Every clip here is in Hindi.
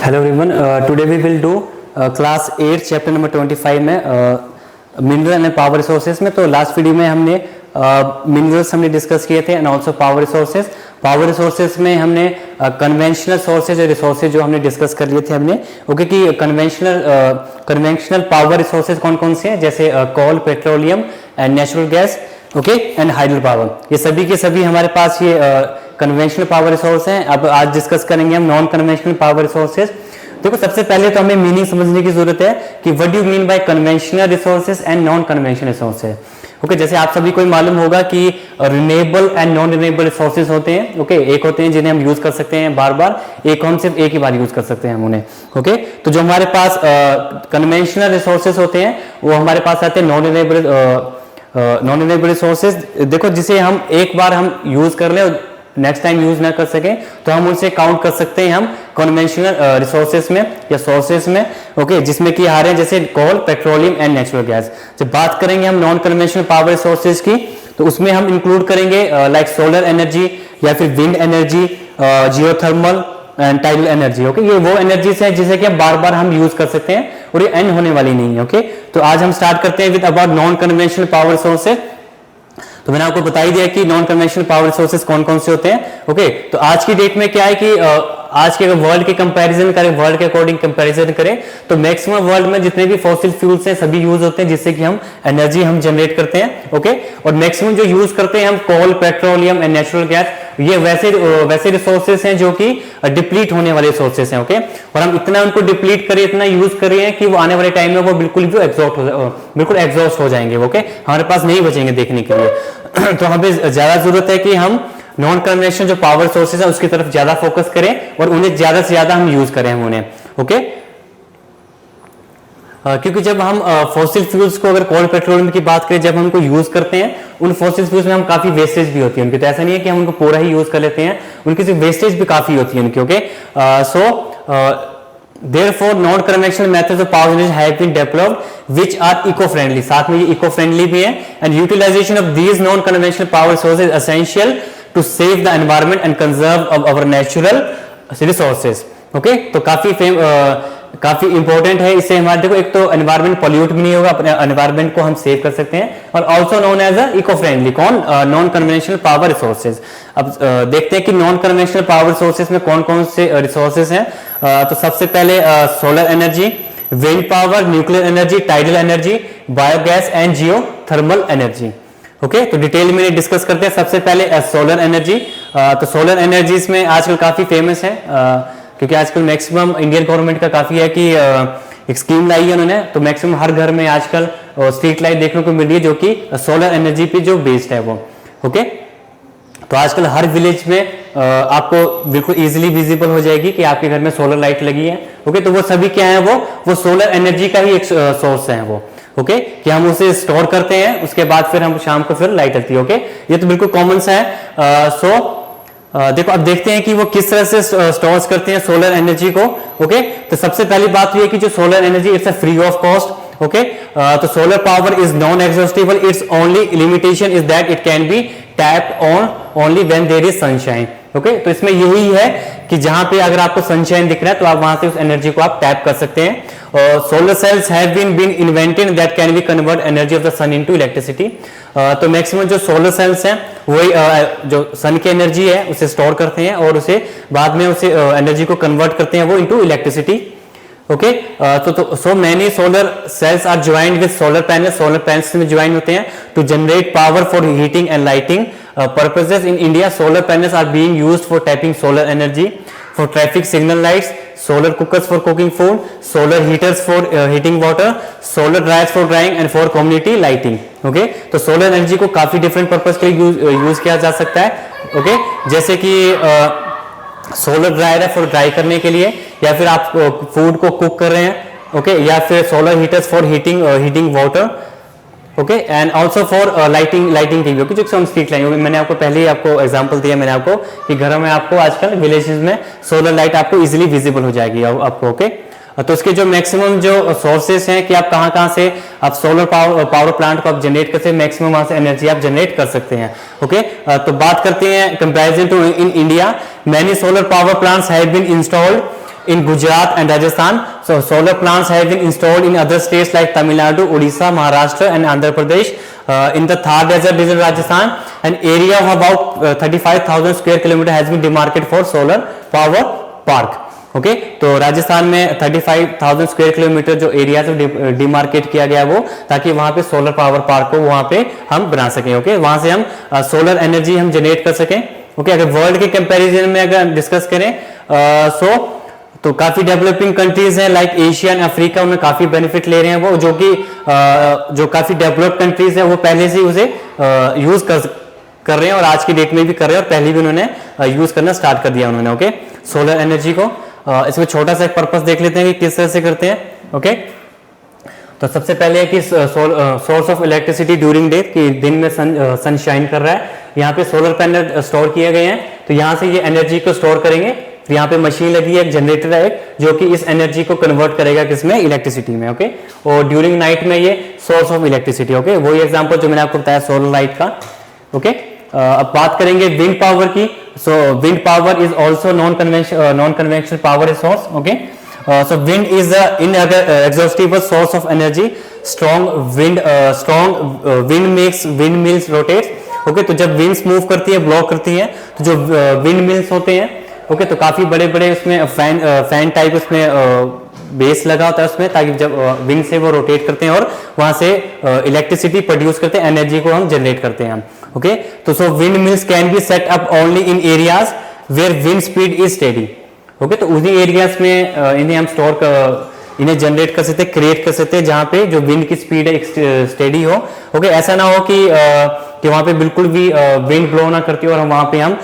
Hello everyone. Today we will do class 8 chapter number 25 में मिनरल एंड पावर रिसोर्सेज में। तो लास्ट वीडियो में हमने मिनरल्स हमने डिस्कस किए थे and also power resources. Power resources में हमने कन्वेंशनल सोर्सेज और रिसोर्सेज जो हमने डिस्कस कर लिए थे हमने ओके कि कन्वेंशनल पावर रिसोर्सेज कौन कौन से हैं, जैसे coal, petroleum and natural gas okay and hydro power. ये सभी के सभी हमारे पास ये कन्वेंशनल पावर रिसोर्स हैं। अब आज डिस्कस करेंगे हम नॉन कन्वेंशनल पावर रिसोर्सेज। देखो सबसे पहले तो हमें मीनिंग समझने की जरूरत है कि what do you mean by conventional resources and non conventional resources. Okay, जैसे आप सभी को मालूम होगा कि renewable and non renewable resources होते हैं। ओके, एक होते हैं जिन्हें हम यूज कर सकते हैं बार बार, एक हम सिर्फ एक ही बार यूज कर सकते हैं हम उन्हें। ओके, तो जो हमारे पास कन्वेंशनल रिसोर्सेज होते हैं वो हमारे पास आते हैं नॉन रिन्यूएबल रिसोर्सेज। देखो जिसे हम एक बार हम यूज कर ले नेक्स्ट टाइम यूज ना कर सके तो हम उनसे काउंट कर सकते हैं हम कन्वेंशनल रिसोर्सेज में या सोर्सेज में। ओके, जिसमें कि आ रहे हैं जैसे coal, petroleum and natural gas. जब बात करेंगे हम नॉन कन्वेंशनल पावर रिसोर्सेज की तो उसमें हम इंक्लूड करेंगे लाइक सोलर एनर्जी या फिर wind energy, geothermal and tidal energy. Okay, ये वो एनर्जीज है जिसे कि बार बार हम यूज कर सकते हैं और ये एंड होने वाली नहीं है। ओके, तो आज हम स्टार्ट करते हैं with about non conventional power resources. तो मैंने आपको बता ही दिया कि नॉन कन्वेंशनल पावर रिसोर्सेज कौन कौन से होते हैं। ओके, तो आज की डेट में क्या है कि आज के वर्ल्ड के कंपैरिजन करें, वर्ल्ड के अकॉर्डिंग कंपैरिजन करें तो मैक्सिमम वर्ल्ड में जितने भी फॉसिल फ्यूल्स हैं सभी यूज होते हैं जिससे कि हम एनर्जी हम जनरेट करते हैं। ओके, और मैक्सिमम जो यूज करते हैं हम कोल, पेट्रोलियम एंड नेचुरल गैस, ये वैसे रिसोर्सेज हैं जो कि डिप्लीट होने वाले रिसोर्सेज हैं। ओके, और हम इतना उनको डिप्लीट करें, इतना यूज करें कि वो आने वाले टाइम में वो बिल्कुल एग्जॉस्ट हो जाएंगे। ओके, हमारे पास नहीं बचेंगे देखने के लिए। तो हमें ज्यादा जरूरत है कि हम नॉन कन्वेंशनल जो पावर सोर्सेज है उसकी तरफ ज्यादा फोकस करें और उन्हें ज्यादा से ज्यादा हम यूज करें हम उन्हें। ओके, क्योंकि जब हम फॉसिल फ्यूल्स को अगर कोल, पेट्रोलियम की बात करें, जब हम उनको यूज करते हैं उन फॉसिल फ्यूल्स में हम काफी वेस्टेज भी होती है उनकी। तो ऐसा नहीं है कि हम उनको पूरा ही यूज कर लेते हैं, उनकी वेस्टेज भी काफी होती है उनकी। Okay, so therefore non conventional methods of power generation have been developed which are eco friendly, साथ में ये eco friendly भी है, and utilization of these non conventional power sources is essential to save the environment and conserve of our natural resources. Okay, तो काफी इंपॉर्टेंट है इससे हमारे देखो एक तो एनवायरमेंट पॉल्यूट भी नहीं होगा, अपने एनवायरमेंट को हम सेव कर सकते हैं, और also known as a eco friendly non conventional power resources. अब देखते हैं कि नॉन कन्वेंशनल पावर रिसोर्सेज में कौन कौन से रिसोर्सेज हैं। तो सबसे पहले solar energy, wind power, nuclear energy, tidal energy, biogas and geothermal energy. Okay, तो डिटेल में डिस्कस करते हैं। सबसे पहले सोलर एनर्जी। तो सोलर एनर्जीज में आजकल काफी फेमस है क्योंकि आजकल मैक्सिमम इंडियन गवर्नमेंट का काफी है कि एक स्कीम लाई है उन्होंने, तो मैक्सिमम हर घर में आजकल स्ट्रीट लाइट देखने को मिल रही है जो कि सोलर एनर्जी पे जो बेस्ड है वो। ओके, तो आजकल हर विलेज में आपको बिल्कुल इजीली विजिबल हो जाएगी कि आपके घर में सोलर लाइट लगी है। ओके, तो वो सभी क्या है, वो सोलर एनर्जी का ही एक सोर्स है वो। ओके, कि हम उसे स्टोर करते हैं, उसके बाद फिर हम शाम को फिर लाइट आती है। ओके, ये तो बिल्कुल कॉमन सा है। देखो अब देखते हैं कि वो किस तरह से स्टोर करते हैं सोलर एनर्जी को। ओके, तो सबसे पहली बात ये है कि जो solar energy it's a free of cost. Okay, तो solar power is non exhaustible, it's only limitation is that it can be tapped on only when there is sunshine. Okay, तो इसमें यही है कि जहां पे अगर आपको सनशाइन दिख रहा है तो आप वहां से उस एनर्जी को आप टैप कर सकते हैं। और solar cells have been invented that can be convert energy of the sun into electricity. तो मैक्सिमम जो सोलर सेल्स हैं वही जो सन की एनर्जी है उसे स्टोर करते हैं और उसे बाद में उसे एनर्जी को कन्वर्ट करते हैं वो इनटू इलेक्ट्रिसिटी। ओके, तो so many solar cells are joined with solar panels में ज्वाइन होते हैं to generate power for heating and lighting purposes. In India, solar panels are being used for tapping solar energy, for traffic signal lights, solar cookers for cooking food, solar heaters for heating water, solar dryers for drying and for community lighting. Okay, तो solar energy को काफी different purpose के लिए यूज किया जा सकता है। Okay, जैसे कि सोलर ड्रायर है फॉर ड्राई करने के लिए, या फिर आप फूड को कुक कर रहे हैं। ओके, या फिर solar heaters for heating water. Okay, and also for lighting की जो हम स्ट्रीट लाइट, मैंने आपको पहले ही आपको एग्जांपल दिया मैंने आपको कि घरों में आपको आजकल विलेजेस में सोलर लाइट आपको इजीली विजिबल हो जाएगी आपको। ओके, तो उसके जो मैक्सिमम जो सोर्सेस हैं कि आप कहां से आप सोलर पावर प्लांट को आप जनरेट करते हैं, मैक्सिमम वहां से एनर्जी आप जनरेट कर सकते हैं। ओके, तो बात करते हैं comparison to in India, many solar power plants have been installed in Gujarat and Rajasthan. So solar plants have been installed in other states like Tamil Nadu, Odisha, Maharashtra and Andhra Pradesh. In the Thar Desert region of Rajasthan, an area of about 35,000 square kilometer has been demarcated for solar power park. Okay तो राजस्थान में 35,000 स्क्वायर किलोमीटर जो एरिया से डिमार्केट किया गया वो, ताकि वहां पे सोलर पावर पार्क को वहां पे हम बना सकें. ओके वहां से हम सोलर एनर्जी हम जनरेट कर सकें. ओके अगर वर्ल्ड के कंपैरिजन में अगर डिस्कस करें तो काफी डेवलपिंग कंट्रीज हैं लाइक एशिया एंड अफ्रीका, उनमें काफी बेनिफिट ले रहे हैं वो, जो कि जो काफी डेवलप्ड कंट्रीज है वो पहले से उसे यूज कर रहे हैं और आज की डेट में भी कर रहे हैं और पहले भी उन्होंने यूज करना स्टार्ट कर दिया उन्होंने. ओके सोलर एनर्जी को इसमें छोटा सा एक पर्पस देख लेते हैं कि किस तरह से करते हैं. ओके तो सबसे पहले है कि source of electricity during day, कि दिन में सनशाइन कर रहा है, यहाँ पे सोलर पैनल स्टोर किए गए हैं, तो यहाँ से ये एनर्जी को स्टोर करेंगे. तो यहाँ पे मशीन लगी है, एक जनरेटर है एक, जो कि इस एनर्जी को कन्वर्ट करेगा किसमें, इलेक्ट्रिसिटी में. ओके और ड्यूरिंग नाइट में ये सोर्स ऑफ इलेक्ट्रिसिटी. ओके वही एग्जाम्पल जो मैंने आपको बताया सोलर लाइट का. ओके अब बात करेंगे विंड पावर की. So wind power is also non conventional power source. Okay so wind is the inexhaustible source of energy. Strong wind makes wind mills rotate. Okay तो जब विंड्स मूव करती है, ब्लॉक करती है, तो जो विंड मिल्स होते हैं, ओके तो काफी बड़े बड़े उसमें फैन टाइप उसमें बेस लगा होता है उसमें, ताकि जब विंड से वो रोटेट करते हैं और वहां से इलेक्ट्रिसिटी प्रोड्यूस करते हैं, एनर्जी को हम जनरेट करते हैं. ओके तो so wind mills can be set up only in areas where wind speed is steady. Okay तो उन्हीं एरियाज में इन्हें हम इन्हें जनरेट कर सकते हैं, क्रिएट कर सकते हैं, जहां पे जो विंड की स्पीड है स्टेडी हो. ओके ऐसा ना हो कि वहां पे बिल्कुल भी विंड ब्लो ना करती हो और हम वहां पे हम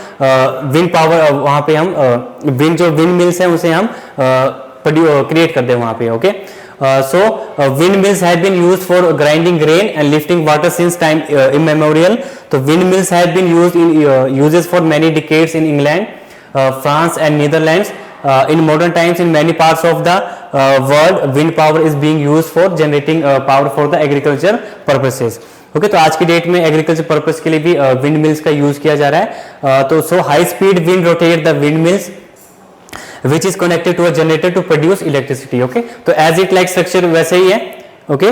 विंड पावर वहां पे हम विंड मिल्स हैं उसे हम क्रिएट कर दे वहां पे. Okay so windmills have been used for grinding grain and lifting water since time immemorial. So windmills have been used in uses for many decades in England, France and Netherlands. In modern times in many parts of the world wind power is being used for generating power for the agriculture purposes. Okay तो आज की डेट में एग्रीकल्चर पर्पस के लिए भी विंड मिल्स का यूज किया जा रहा है. तो so high speed wind rotate the wind mills which is connected to a generator to produce electricity. Okay तो as it like स्ट्रक्चर वैसे ही है. ओके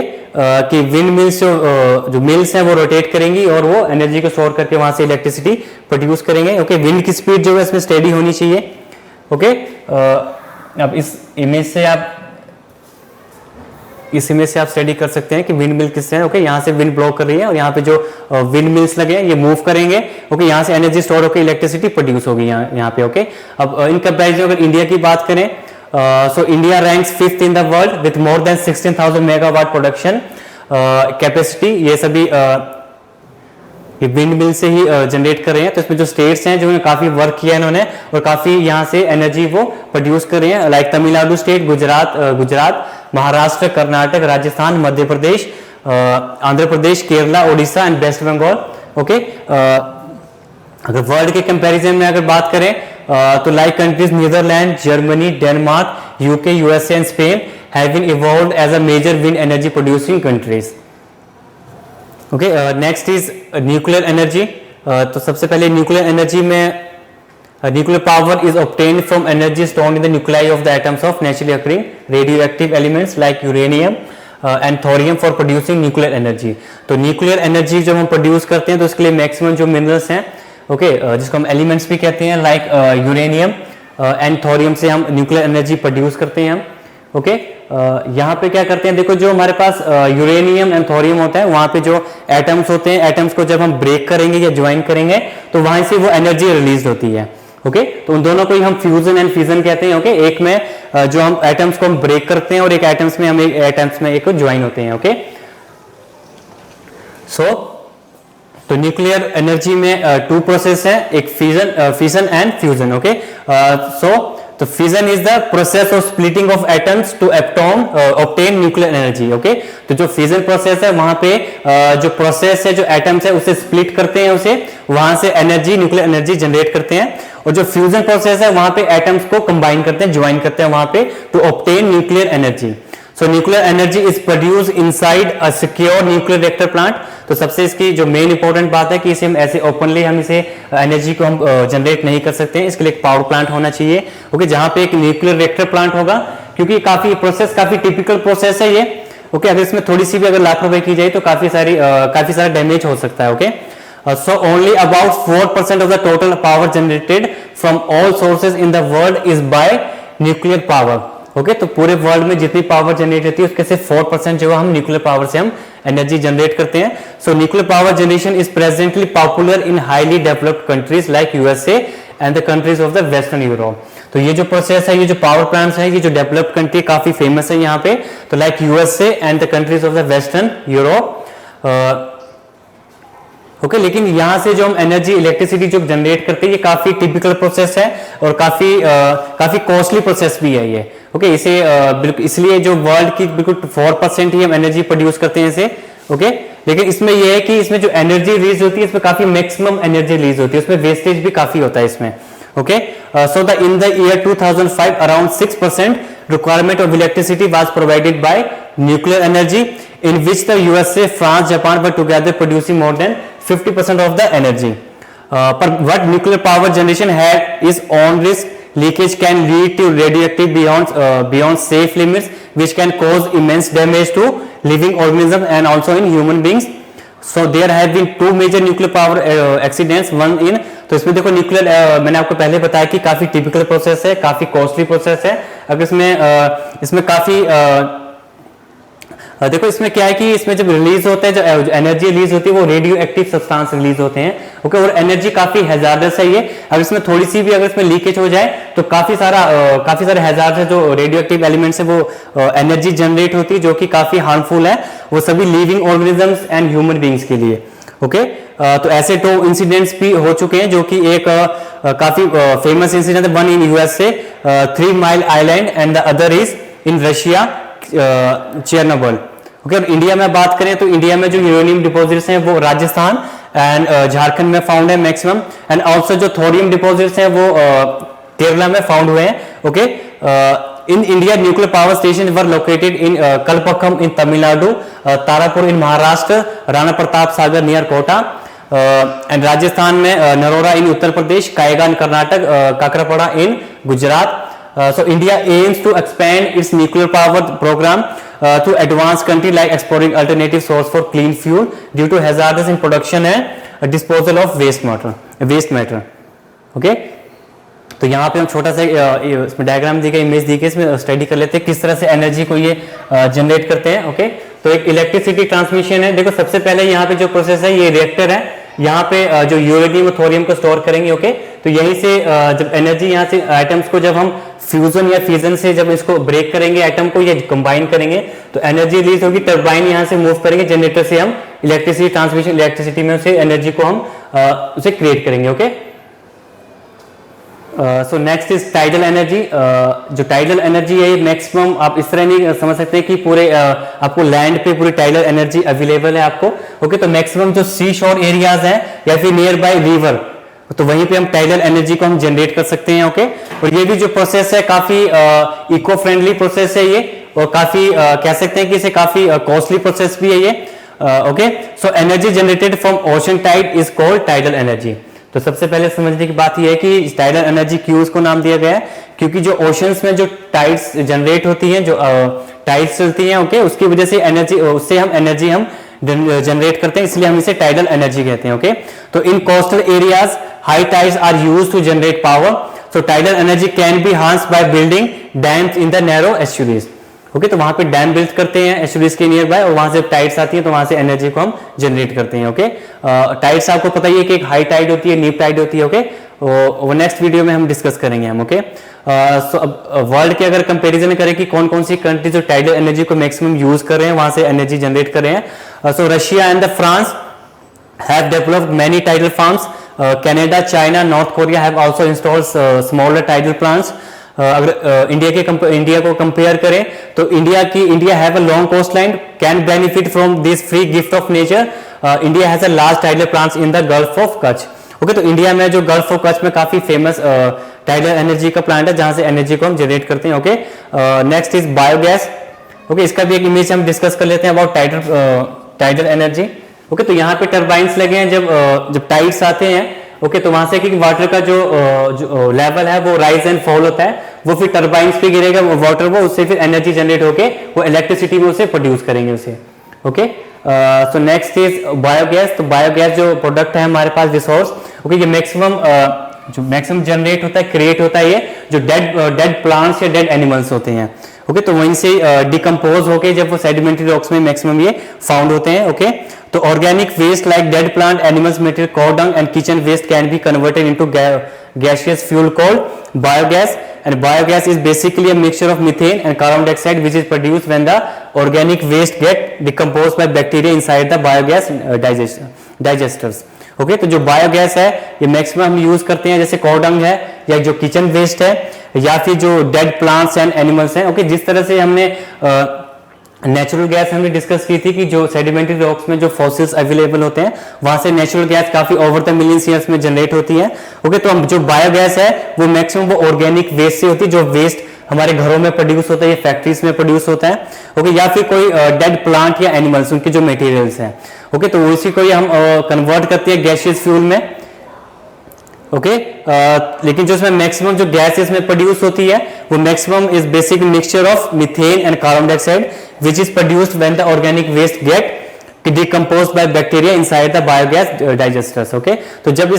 कि विंड मिल्स जो मिल्स हैं वो रोटेट करेंगी और वो एनर्जी को स्टोर करके वहां से इलेक्ट्रिसिटी प्रोड्यूस करेंगे. ओके विंड की स्पीड जो है इसमें स्टेडी होनी चाहिए. ओके अब इस इमेज से आप स्टडी कर सकते हैं कि विंड मिल किससे है. ओके यहाँ से विंड ब्लो कर रही है और यहाँ पे जो विंड मिल्स लगे हैं ये मूव करेंगे. ओके यहाँ से एनर्जी स्टोर होकर इलेक्ट्रिसिटी प्रोड्यूस होगी यहाँ पे. ओके अब इन कंपैरिजन अगर इंडिया की बात करें, so India ranks 5th in the world with more than 16,000 megawatt production capacity. ये सभी ये विंड मिल से ही जनरेट कर रहे हैं. तो इसमें जो स्टेट्स हैं जो काफी वर्क किया इन्होंने और काफी यहाँ से एनर्जी वो प्रोड्यूस कर रहे हैं, like Tamil Nadu state, Gujarat, Maharashtra, Karnataka, Rajasthan, Madhya Pradesh, Andhra Pradesh, Kerala, Odisha and west Bengal. Okay अगर वर्ल्ड के कंपैरिजन में अगर बात करें तो like countries Netherland, Germany, Denmark, UK, USA and Spain have been evolved as a major wind energy producing countries. Okay next is nuclear energy. तो सबसे पहले न्यूक्लियर एनर्जी में nuclear power is obtained from energy stored in the nuclei of the atoms of naturally occurring radioactive elements like uranium and thorium for producing nuclear energy. तो न्यूक्लियर एनर्जी जब हम प्रोड्यूस करते हैं तो उसके लिए मैक्सिमम जो मिनरल्स हैं, ओके जिसको हम एलिमेंट्स भी कहते हैं, लाइक यूरेनियम एंड थोरियम से हम न्यूक्लियर एनर्जी प्रोड्यूस करते हैं हम. ओके यहाँ पे क्या करते हैं, देखो जो हमारे पास यूरेनियम एंड थोरियम होता है वहां पे जो एटम्स होते हैं, एटम्स को जब हम ब्रेक करेंगे या ज्वाइन करेंगे तो वहां से वो एनर्जी रिलीज होती है. ओके तो उन दोनों को ही हम फ्यूजन एंड फिजन कहते हैं. ओके एक में जो हम एटम्स को हम ब्रेक करते हैं और एक एटम्स में हम एक एटम्स में एक ज्वाइन होते हैं. ओके सो तो न्यूक्लियर एनर्जी में टू प्रोसेस है, एक fission and fusion. Okay so तो fission is the process of splitting of atoms to obtain nuclear energy. Okay तो जो फिजन प्रोसेस है वहां पे जो प्रोसेस है, जो एटम्स है उसे स्प्लिट करते हैं, उसे वहां से एनर्जी, न्यूक्लियर एनर्जी जनरेट करते हैं. और जो फ्यूजन प्रोसेस है वहां पे एटम्स को कंबाइन करते हैं, ज्वाइन करते हैं वहां पे to obtain nuclear energy. So nuclear energy is produce inside a secure nuclear reactor plant. तो सबसे इसकी जो मेन इंपॉर्टेंट बात है कि इसे हम ऐसे ओपनली हम इसे एनर्जी को हम जनरेट नहीं कर सकते हैं, इसके लिए एक पावर प्लांट होना चाहिए, ओके, जहां पे एक न्यूक्लियर रिएक्टर प्लांट होगा, क्योंकि काफी टिपिकल प्रोसेस है ये, ओके। अगर इसमें थोड़ी सी भी अगर लापरवाही की जाए तो काफी सारा डैमेज हो सकता है, okay. So only about 4% of the total power generated from all sources in the world is by nuclear power, okay? तो पूरे वर्ल्ड में जितनी पावर जनरेट होती है उसके सिर्फ 4% जो है हम न्यूक्लियर पावर से हम एनर्जी जनरेट करते हैं। सो nuclear power generation is presently popular in highly developed countries like USA and the countries of the western Europe. तो ये जो प्रोसेस है, ये जो पावर प्लांट्स है, ये जो डेवलप्ड कंट्री काफी फेमस है यहाँ पे, तो like USA and the countries of the western Europe, okay. लेकिन यहाँ से जो हम एनर्जी इलेक्ट्रिसिटी जो जनरेट करते हैं ये काफी टिपिकल प्रोसेस है और काफी कॉस्टली प्रोसेस भी है ये, ओके। इसे बिल्कुल इसलिए जो वर्ल्ड की बिल्कुल 4% ही हम एनर्जी प्रोड्यूस करते हैं इसे, ओके। लेकिन इसमें यह है कि इसमें जो एनर्जी रिलीज होती है इसमें काफी मैक्सिमम एनर्जी रिलीज होती है, उसमें वेस्टेज भी काफी होता है इसमें, okay. So the in the year 2005 around 6% requirement of electricity was provided by nuclear energy in which the USA, France, Japan were together producing more than 50% of the energy. But what nuclear power generation had its own risk. Leakage can lead to radioactive beyond safe limits, which can cause immense damage to living organisms and also in human beings. So there have been 2 major nuclear power accidents. One in, तो इसमें देखो न्यूक्लियर मैंने आपको पहले बताया कि काफी टिपिकल प्रोसेस है, काफी कॉस्टली प्रोसेस है। अगर इसमें काफी देखो इसमें क्या है कि इसमें जब रिलीज होता है, जो एनर्जी रिलीज होती है वो रेडियो एक्टिव सब्सटेंस रिलीज होते हैं, ओके। और एनर्जी काफी हैजार्डस है ये, अगर इसमें थोड़ी सी भी अगर इसमें लीकेज हो जाए तो काफी सारे हैजार्ड्स है, जो रेडियो एक्टिव एलिमेंट्स है वो एनर्जी जनरेट होती है जो कि काफी हार्मफुल है, वो सभी living organisms and human beings के लिए, ओके। तो ऐसे 2 इंसिडेंट्स भी हो चुके हैं, जो कि एक काफी फेमस इंसिडेंट है, one in USA 3 mile island and the other is in Russia Chernobyl, okay. और इंडिया में बात करें तो इंडिया में जो यूरेनियम डिपॉजिट्स हैं वो राजस्थान एंड झारखंड में फाउंड है मैक्सिमम, एंड आल्सो जो थोरियम डिपॉजिट्स हैं वो केरला में फाउंड हुए हैं, okay. In India nuclear power station were located in Kalpakkam in Tamil Nadu, Tarapur in Maharashtra, Rana Pratap Sagar near Kota, and Rajasthan में नरोरा इन उत्तर प्रदेश, कायगा इन कर्नाटक, काकरापड़ा इन Gujarat. So India aims to expand its nuclear power program to advanced country like exploring alternative source for clean fuel due to hazardous in production and disposal of waste matter, okay। तो यहाँ पे हम छोटा सा इसमें डायग्राम दी गई, इमेज दी गई, इसमें स्टडी कर लेते हैं किस तरह से एनर्जी को ये जनरेट करते हैं, ओके। तो एक इलेक्ट्रिसिटी ट्रांसमिशन है। देखो सबसे पहले यहाँ पे जो प्रोसेस है ये रिएक्टर है, यहाँ पे जो यूरेनियम और थोरियम को स्टोर करेंगे, ओके। तो यहीं से जब एनर्जी यहाँ से आइटम्स को जब हम फ्यूजन या फ्यूजन से जब इसको ब्रेक करेंगे एटम को या कंबाइन करेंगे तो एनर्जी रिलीज होगी, टरबाइन यहाँ से मूव करेंगे, जनरेटर से हम इलेक्ट्रिसिटी ट्रांसमिशन, इलेक्ट्रिसिटी में उसे एनर्जी को हम उसे क्रिएट करेंगे, okay. So next is tidal energy. जो टाइडल एनर्जी है मैक्सिमम आप इस तरह नहीं समझ सकते कि पूरे आपको लैंड पे पूरी टाइडल एनर्जी अवेलेबल है आपको, ओके। तो मैक्सिमम जो सी शोर एरियाज हैं या फिर नियर बाय रिवर, तो वहीं पे हम टाइडल एनर्जी को हम जनरेट कर सकते हैं, ओके। और ये भी जो प्रोसेस है काफी इको फ्रेंडली प्रोसेस है ये, और काफी कह सकते हैं कि इसे काफी कॉस्टली प्रोसेस भी है ये, okay. So energy generated from ocean tide is called tidal energy. तो सबसे पहले समझने की बात यह है कि टाइडल एनर्जी क्यों उसको नाम दिया गया है, क्योंकि जो ओशंस में जो टाइड्स जनरेट होती हैं, जो टाइड्स चलती हैं, ओके, उसकी वजह से एनर्जी, उससे हम एनर्जी हम जनरेट करते हैं, इसलिए हम इसे टाइडल एनर्जी कहते हैं, ओके। तो in coastal areas high tides are used to generate power, so tidal energy can be harnessed by building dams in the narrow estuaries, okay. तो वहां पे डैम बिल्ड करते हैं एस्चुरीज के नियर बाय, और वहां से टाइड्स आती है तो वहां से एनर्जी को हम जनरेट करते हैं, ओके। टाइड्स आपको पता ही है कि एक हाई टाइड होती है, नीप टाइड होती है, ओके। वो नेक्स्ट वीडियो में हम डिस्कस करेंगे हम, ओके। सो अब वर्ल्ड के अगर कंपैरिजन करें कि कौन कौन सी कंट्री जो टाइडल एनर्जी को मैक्सिमम यूज कर रहे हैं, वहां से एनर्जी जनरेट कर रहे हैं, so Russia and the France have developed many tidal farms, Canada, China, North Korea have also installed smaller tidal plants. अगर इंडिया को कंपेयर करें तो India have a long coast line, can benefit from this free gift of nature. India has a large tidal plants in the gulf of Kutch, okay. तो इंडिया में जो गल्फ ऑफ कच्छ में काफी फेमस टाइडल एनर्जी का प्लांट है जहां से एनर्जी को हम जनरेट करते हैं, okay. Next is biogas. Okay, इसका भी एक इमेज हम डिस्कस कर लेते हैं अबाउट टाइडल एनर्जी। ओके, तो यहाँ पे टर्बाइंस लगे हैं, जब टाइड्स आते हैं, ओके, तो वहां से कि वाटर का जो लेवल है वो राइज एंड फॉल होता है, वो फिर टर्बाइंस पे गिरेगा वो वाटर, वो उससे फिर एनर्जी जनरेट होके वो इलेक्ट्रिसिटी में उसे प्रोड्यूस करेंगे उसे। Okay, so next is biogas. तो बायोगैस जो प्रोडक्ट है हमारे पास रिसोर्स, ओके, ये मैक्सिमम जनरेट होता है, क्रिएट होता है, ये जो डेड प्लांट्स या डेड एनिमल्स होते हैं। ओके, तो वहीं से डिकम्पोज होके जब वो सेडिमेंट्री रॉक्स में मैक्सिमम ये फाउंड होते हैं। ओके, तो organic waste like dead plant, animals material, cow dung and kitchen waste can be converted into gaseous fuel called biogas, and biogas is basically a mixture of methane and carbon dioxide which is produced when the organic waste get decomposed by bacteria inside the biogas digesters. Okay, तो जो बायोगैस है ये मैक्सिमम हम यूज करते हैं, जैसे कॉडंग है या जो किचन वेस्ट है या फिर जो डेड प्लांट्स एंड एनिमल्स हैं। ओके, जिस तरह से हमने नेचुरल गैस हमने डिस्कस की थी कि जो सेडिमेंट्री रॉक्स में जो फॉसिल्स अवेलेबल होते हैं वहां से नेचुरल गैस काफी ओवर द मिलियंस ईयर्स में जनरेट होती है। ओके, तो जो बायोगैस है वो मैक्सिमम वो ऑर्गेनिक वेस्ट से होती है, जो वेस्ट हमारे घरों में प्रोड्यूस होता है या फैक्ट्रीज में प्रोड्यूस होता है। ओके, या फिर कोई डेड प्लांट या एनिमल्स उनके जो मटेरियल्स हैं। ओके, तो उसी को हम कन्वर्ट करते हैं गैसियस फ्यूल में। ओके, लेकिन जो इसमें मैक्सिमम जो गैस इसमें प्रोड्यूस होती है वो maximum is basic mixture of methane and carbon dioxide which is produced when the organic waste get decomposed by bacteria inside the biogas digesters. Okay, तो जब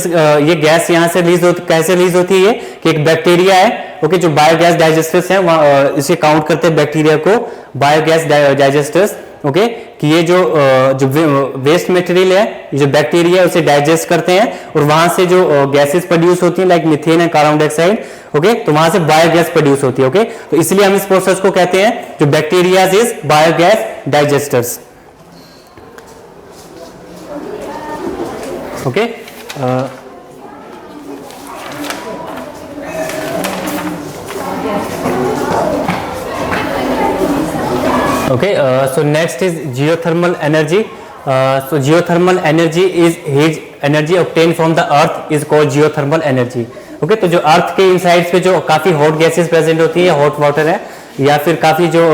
ये गैस यहाँ से रिलीज होती, कैसे रिलीज होती है कि एक बैक्टीरिया है, ओके, जो बायोगैस डाइजेस्टर्स हैं वहाँ इसे काउंट करते हैं बैक्टीरिया को बायोगैस डाइजेस्टर्स। ओके, कि ये जो वेस्ट मटेरियल है, ये जो बैक्टीरिया है उसे डाइजेस्ट करते हैं और वहां से जो गैसेस प्रोड्यूस होती हैं like methane and carbon dioxide. Okay, तो वहां से बायोगैस प्रोड्यूस होती है। ओके, तो इसलिए हम इस प्रोसेस को कहते हैं जो bacteria is biogas digesters. Okay, okay, so next is geothermal energy. So geothermal energy is heat energy obtained from the earth is called geothermal energy. Okay, तो जो अर्थ के इनसाइड्स पे जो काफी हॉट गैसेस प्रेजेंट होती है, हॉट वाटर है या फिर काफी जो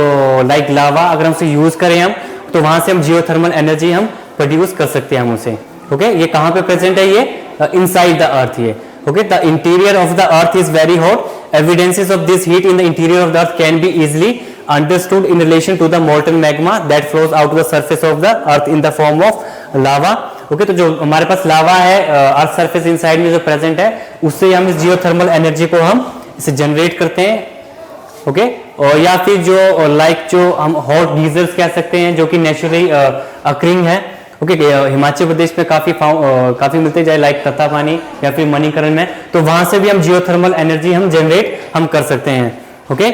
लाइक लावा, अगर हम उसे यूज करें हम तो वहां से हम जियोथर्मल एनर्जी हम प्रोड्यूस कर सकते हैं हम उसे। ओके, ये कहाँ पे प्रेजेंट है? ये इनसाइड द अर्थ। ये okay, the interior of the earth is very hot. Evidences of this heat in the interior of the earth can be easily understood in relation to the molten magma that flows out to the surface of the earth in the form of lava. Okay, तो जो हमारे पास लावा है अर्थ सरफेस इनसाइड में जो प्रेजेंट है उससे हम इस जियोथर्मल एनर्जी को हम इसे जनरेट करते हैं। ओके, और या फिर जो लाइक जो हम हॉट गीजर्स कह सकते हैं जो कि नेचुरली अकरिंग है। ओके, हिमाचल प्रदेश में काफी मिलते जाए लाइक तत्तापानी या फिर मणिकरण में, तो वहां से भी हम जियोथर्मल एनर्जी हम जनरेट हम कर सकते हैं। Okay,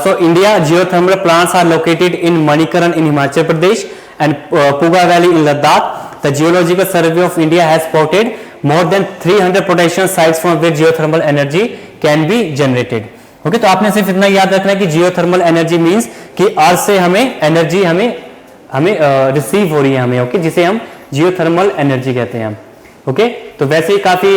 so India geothermal plants are located in Manikaran in Himachal Pradesh and Puga valley in Ladakh. The geological survey of India has spotted more than 300 potential sites from where geothermal energy can be generated. Okay, तो आपने सिर्फ इतना याद रखना है कि जियोथर्मल एनर्जी मींस कि अर्थ से हमें एनर्जी हमें रिसीव हो रही है हमें। ओके, जिसे हम जियोथर्मल एनर्जी कहते हैं हम। ओके, तो वैसे ही काफी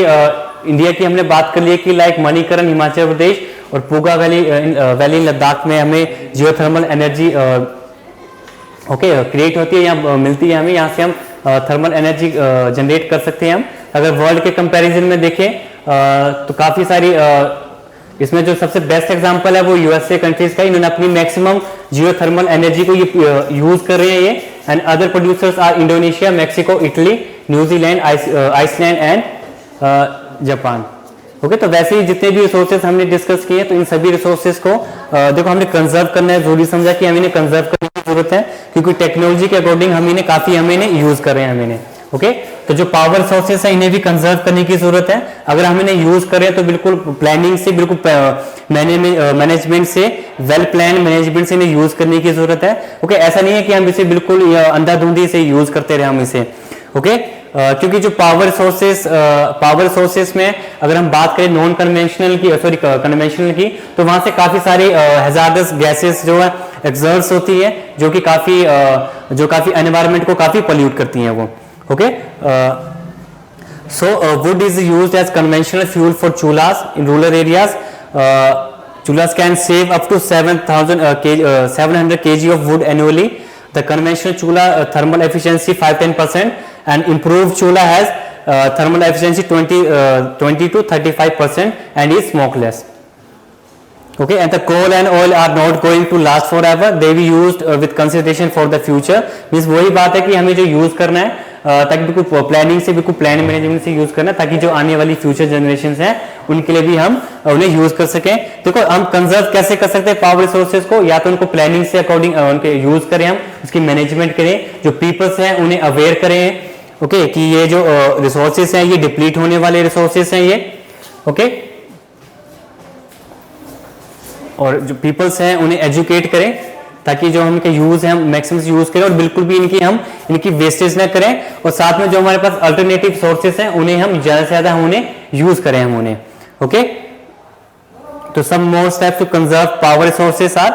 इंडिया की हमने बात कर ली कि लाइक मणिकरण हिमाचल प्रदेश और पुगा वैली लद्दाख में हमें जियोथर्मल एनर्जी ओके क्रिएट होती है या मिलती है हमें, यहाँ से हम थर्मल एनर्जी जनरेट कर सकते हैं हम। अगर वर्ल्ड के कंपैरिजन में देखें तो काफी सारी इसमें जो सबसे बेस्ट एग्जांपल है वो यूएसए कंट्रीज का, इन्होंने अपनी मैक्सिमम जियोथर्मल एनर्जी को ये यूज कर रहे हैं ये। And other producers are Indonesia, Mexico, Italy, New Zealand, Iceland and Japan. Okay, तो वैसे ही जितने भी रिसोर्सेज हमने डिस्कस किए तो इन सभी रिसोर्सेज को देखो हमने कंजर्व करना है, जरूरी समझा कि हमें कंजर्व करने की जरूरत है क्योंकि टेक्नोलॉजी के अकॉर्डिंग हम इन्हें काफी यूज कर रहे हैं हमें। ओके, तो जो पावर सोर्सेस है इन्हें भी कंजर्व करने की जरूरत है। अगर हम इन्हें यूज करें तो बिल्कुल प्लानिंग से, बिल्कुल मैनेजमेंट से, वेल प्लान मैनेजमेंट से इन्हें यूज करने की जरूरत है। ओके, ऐसा नहीं है कि हम इसे बिल्कुल अंधाधुंधी से यूज करते रहे हम इसे। ओके, क्योंकि जो पावर सोर्सेस में अगर हम बात करें नॉन कन्वेंशनल की, सॉरी कन्वेंशनल की, तो वहां से काफी सारी हैजार्डस गैसेस जो है एक्सर्ट्स होती है जो कि काफी एनवायरनमेंट को काफी पोल्यूट करती हैं वो। Okay, so wood is used as conventional fuel for chulhas in rural areas. Chulas can save up to 700 kg of wood annually. The conventional chula thermal efficiency 5-10%, and improved chula has thermal efficiency 20 to 35% and is smokeless. Okay, and the coal and oil are not going to last forever. They be used with consideration for the future. Means वही बात है कि हमें जो यूज करना है ताकि बिल्कुल प्लानिंग से, बिल्कुल प्लान मैनेजमेंट से यूज करना है, ताकि जो आने वाली फ्यूचर जनरेशन हैं उनके लिए भी हम उन्हें यूज कर सकें. देखो हम कंजर्व कैसे कर सकते हैं पावर रिसोर्सेज को, या तो उनको प्लानिंग से अकॉर्डिंग उनके यूज करें, हम उसकी मैनेजमेंट करें, जो पीपल्स हैं उन्हें अवेयर करें. ओके कि ये जो रिसोर्सेज हैं ये डिप्लीट होने वाले रिसोर्सेज हैं ये. ओके और जो पीपल्स हैं उन्हें एजुकेट करें ताकि जो इनके यूज है हम मैक्सिमम यूज करें और बिल्कुल भी इनकी वेस्टेज ना करें. और साथ में जो हमारे पास अल्टरनेटिव सोर्सेस हैं उन्हें हम ज्यादा से ज्यादा उन्हें यूज करें हम उन्हें. ओके तो some more steps to conserve power resources are: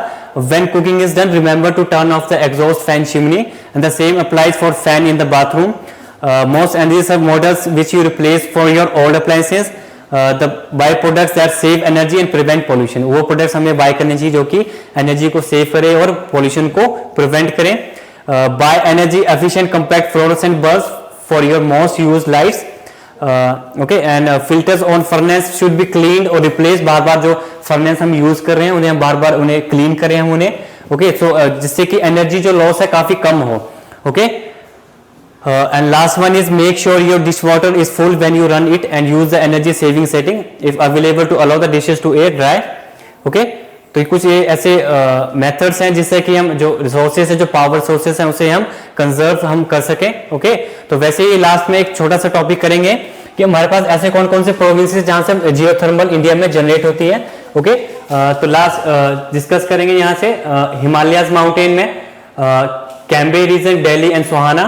when cooking is done, remember to turn off the exhaust fan chimney, and the same applies for fan in the bathroom. Most energy models which you replace for your old appliances, the buy products that save energy and prevent pollution. वो प्रोडक्ट्स हमें बाय करने चाहिए जो कि एनर्जी को सेव करे और पोल्यूशन को प्रिवेंट करें. buy energy efficient compact fluorescent bulbs for your most used lights. Okay, and filters on furnace should be cleaned or replaced. बार बार जो फर्नेस हम यूज कर रहे हैं उन्हें हम बार बार उन्हें क्लीन करें हम उन्हें. ओके सो जिससे कि एनर्जी जो लॉस है काफी कम हो. Okay and last one is make sure your dishwater is full when you run it and use the energy saving setting if available to allow the dishes to air dry. Okay तो कुछ ये ऐसे मेथड्स हैं जिससे कि हम जो रिसोर्सेज है, जो पावर सोर्सेज हैं उसे हम कंजर्व हम कर सकें. ओके तो वैसे ही लास्ट में एक छोटा सा टॉपिक करेंगे कि हमारे पास ऐसे कौन कौन से प्रोविंसेस जहां से जियोथर्मल इंडिया में जनरेट होती है. ओके तो लास्ट डिस्कस करेंगे यहाँ से हिमालयाज माउंटेन में, कैम्बे रीजन, दिल्ली एंड सोहाना,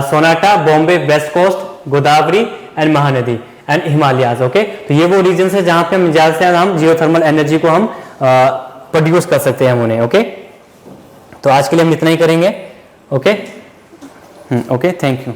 सोनाटा, Bombay, west coast, Godavari and Mahanadi and Himalayas. Okay तो ये वो रीजन है जहां पे हम ज्यादा से ज्यादा हम जियोथर्मल एनर्जी को हम प्रोड्यूस कर सकते हैं हम उन्हें. ओके तो आज के लिए हम इतना ही करेंगे. Okay okay thank you.